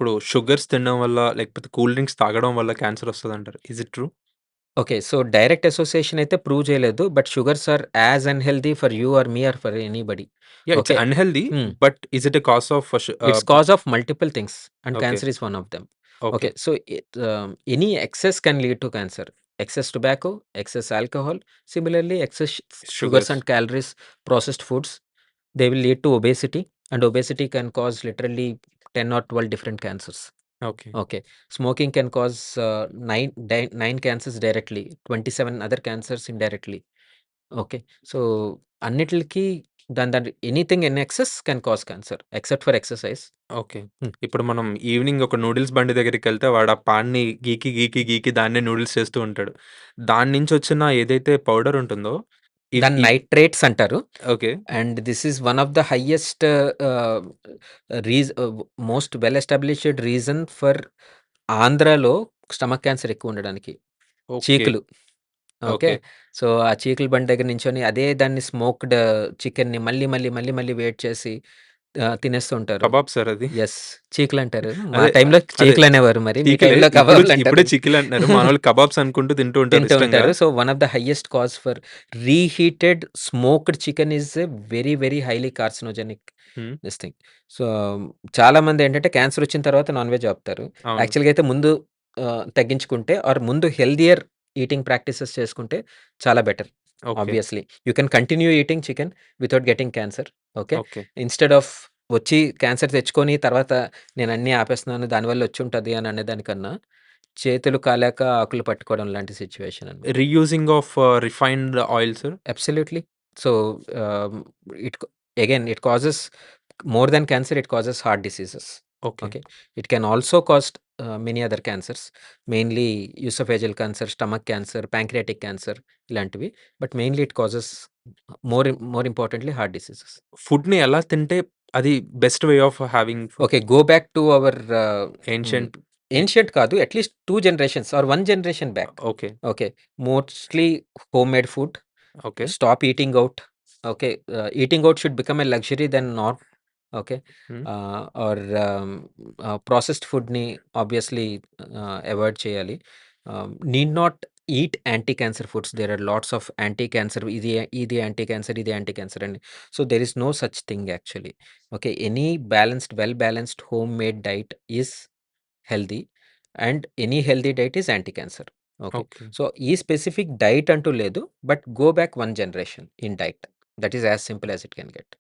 ఇప్పుడు షుగర్స్ తినడం వల్ల, లేకపోతే కూల్ డ్రింక్స్ తాగడం వల్ల క్యాన్సర్ వస్తదంటారు. Is it true? Okay. So, direct association అయితే ప్రూవ్ చేయలేదు. But sugars are as unhealthy for you or me or for anybody. Yeah! It's okay. Unhealthy. Hmm. But is it a cause of it's cause of multiple things and okay. Cancer is one of them. Okay. Okay. So, any excess can lead to cancer. Excess tobacco, excess alcohol, similarly excess sugars sugars. And calories, processed foods, they will lead to obesity and obesity can cause literally 10 or 12 different cancers. Okay. Okay. Smoking can cause 9 cancers directly, 27 other cancers indirectly. Okay. So, అన్నిట్లికి దాని anything in excess can cause cancer except for exercise. Okay. Hmm. ఇప్పుడు మనం evening ఒక noodles బండి దగ్గరికెళ్తే వాడు ఆ పాన్‌ని గీకి దాన్నే noodles చేస్తూ ఉంటాడు. దాని నుంచొచ్చిన ఏదైతే పౌడర్ ఉంటుందో ఇవ్ దాన్ని ఇవ్ నైట్రేట్స్ అంటారు. Okay. And this is one of the highest most well established reason for ఆంధ్రాలో స్టమక్ క్యాన్సర్ ఎక్కువ ఉండడానికి. ఓకే. చీకులు. ఓకే. ఓకే. సో, ఆ చీకుల బండి దగ్గర నించొని అదే దాన్ని స్మోక్డ్ చికెన్‌ని మళ్ళీ వేడి చేసి తినేస్తూ ఉంటారు. కబాబ్ సార్ అది. యెస్. చీకులంటారు. మా అదే టైంలో అదే చీకులనేవారు మరి. మీ చీకిలే. టైంలో ఇప్పుడే కబాబులంటారు. చికిలంటున్నారు. మామూలుగా కబాబ్స్ అనుకుంటూ తింటూ ఉంటారు తింటూ ఇష్టంగా. ఉంటారు. So, one of the highest cause for reheated smoked chicken is a very, very highly carcinogenic hmm. This thing. So, చాలామందేంటంటే క్యాన్సరొచ్చిన తర్వాత నాన్ వెజ్ ఆపుతారు. అవును. యాక్చువల్‌గా అయితే ముందు తగ్గించుకుంటే ఆర్ ముందు హెల్దియర్ ఈటింగ్ ప్రాక్టీసెస్ చేసుకుంటే చాలా better. Okay. Obviously. You can continue eating chicken without getting cancer. Okay. Okay. Instead of వచ్చి క్యాన్సర్ తెచ్చుకొని తర్వాత నేనన్నీ ఆపేస్తున్నాను దానివల్ల వచ్చుంటది అని అనేదానికన్నా చేతులు కాలాక ఆకులు పట్టుకోవడం లాంటి సిట్యుయేషన్ అనమాట. Reusing of refined oil sir? Absolutely. So, ah, it again it causes more than cancer it causes heart diseases. Okay. Okay. It can also cause many other cancers. Mainly oesophageal cancer, stomach cancer, pancreatic cancer ఇలాంటివి. But mainly it causes more importantly heart diseases. ఫుడ్‌ని ఎలా తింటే అది best way of having food? Okay. Go back to our hmm. Ancient a ancient కాదు. At least 2 generations are 1 generation back. Okay. Okay. Mostly homemade food. Okay. Stop eating out. Okay. Eating out should become a luxury than norm. Okay. Hmm. Or processed foodని obviously avoid చేయాలి. Need not eat anti cancer foods. There are lots of anti cancer ఇది anti cancer, ఇది anti cancer అని. So, there is no such thing actually. Okay. Any well balanced home made diet is healthy and any healthy diet is anti cancer. Okay. Okay. So, ఈ specific diet అంటూ లేదు. But go back 1 generation in diet. That is as simple as it can get.